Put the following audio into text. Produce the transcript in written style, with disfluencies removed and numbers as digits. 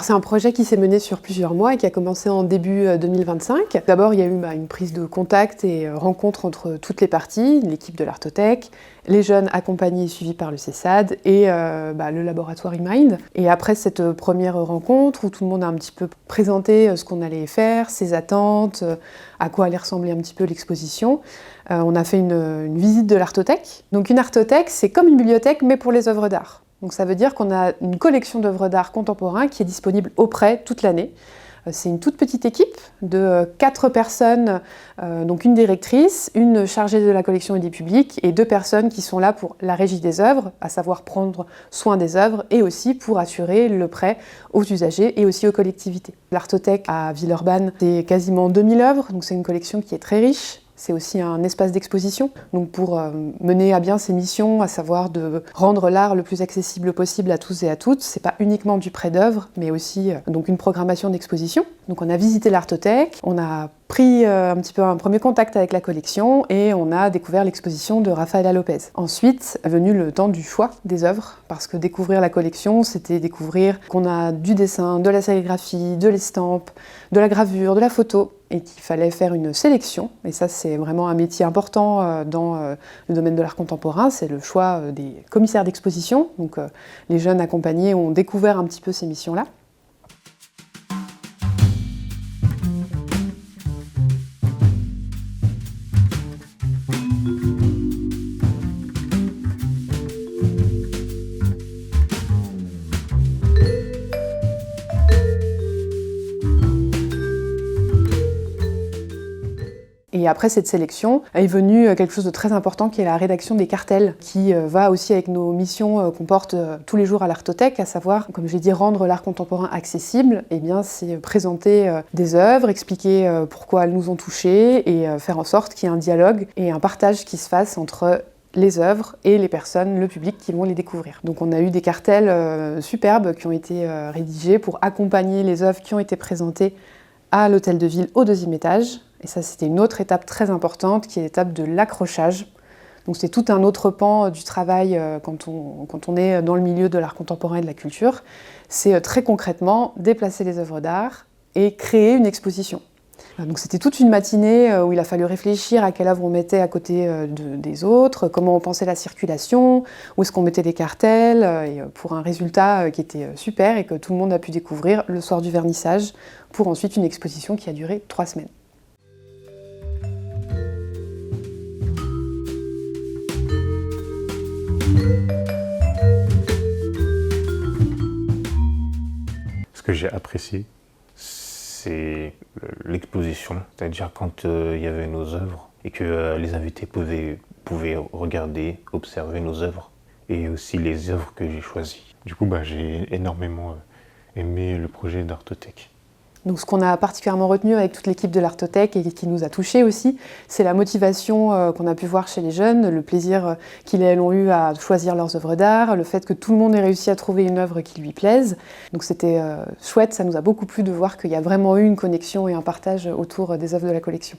C'est un projet qui s'est mené sur plusieurs mois et qui a commencé en début 2025. D'abord, il y a eu une prise de contact et rencontre entre toutes les parties, l'équipe de l'Artothèque, les jeunes accompagnés et suivis par le CESAD et le laboratoire eMind. Et après cette première rencontre où tout le monde a un petit peu présenté ce qu'on allait faire, ses attentes, à quoi allait ressembler un petit peu l'exposition, on a fait une visite de l'Artothèque. Donc une Artothèque, c'est comme une bibliothèque mais pour les œuvres d'art. Donc ça veut dire qu'on a une collection d'œuvres d'art contemporain qui est disponible au prêt toute l'année. C'est une toute petite équipe de 4 personnes, donc une directrice, une chargée de la collection et des publics et 2 personnes qui sont là pour la régie des œuvres, à savoir prendre soin des œuvres et aussi pour assurer le prêt aux usagers et aussi aux collectivités. L'Artothèque à Villeurbanne, c'est quasiment 2000 œuvres, donc c'est une collection qui est très riche. C'est aussi un espace d'exposition, donc pour mener à bien ces missions, à savoir de rendre l'art le plus accessible possible à tous et à toutes. C'est pas uniquement du prêt d'œuvres, mais aussi donc une programmation d'exposition. Donc on a visité l'Artothèque, on a pris un petit peu un premier contact avec la collection et on a découvert l'exposition de Rafaela Lopez. Ensuite est venu le temps du choix des œuvres, parce que découvrir la collection, c'était découvrir qu'on a du dessin, de la sérigraphie, de l'estampe, de la gravure, de la photo, et qu'il fallait faire une sélection. Et ça, c'est vraiment un métier important dans le domaine de l'art contemporain, c'est le choix des commissaires d'exposition. Donc les jeunes accompagnés ont découvert un petit peu ces missions-là. Et après cette sélection est venu quelque chose de très important qui est la rédaction des cartels, qui va aussi avec nos missions qu'on porte tous les jours à l'Artothèque, à savoir, comme j'ai dit, rendre l'art contemporain accessible. Et bien, c'est présenter des œuvres, expliquer pourquoi elles nous ont touchés et faire en sorte qu'il y ait un dialogue et un partage qui se fasse entre les œuvres et les personnes, le public qui vont les découvrir. Donc on a eu des cartels superbes qui ont été rédigés pour accompagner les œuvres qui ont été présentées à l'hôtel de ville au 2e étage. Et ça, c'était une autre étape très importante, qui est l'étape de l'accrochage. Donc c'est tout un autre pan du travail quand on est dans le milieu de l'art contemporain et de la culture. C'est très concrètement déplacer les œuvres d'art et créer une exposition. Donc c'était toute une matinée où il a fallu réfléchir à quelle œuvre on mettait à côté des autres, comment on pensait la circulation, où est-ce qu'on mettait les cartels, et pour un résultat qui était super et que tout le monde a pu découvrir le soir du vernissage, pour ensuite une exposition qui a duré 3 semaines. Ce que j'ai apprécié, c'est l'exposition, c'est-à-dire quand il y avait nos œuvres et que les invités pouvaient regarder, observer nos œuvres et aussi les œuvres que j'ai choisies. Du coup, j'ai énormément aimé le projet d'Artothèque. Donc ce qu'on a particulièrement retenu avec toute l'équipe de l'Artothèque et qui nous a touchés aussi, c'est la motivation qu'on a pu voir chez les jeunes, le plaisir qu'ils et elles ont eu à choisir leurs œuvres d'art, le fait que tout le monde ait réussi à trouver une œuvre qui lui plaise. Donc c'était chouette, ça nous a beaucoup plu de voir qu'il y a vraiment eu une connexion et un partage autour des œuvres de la collection.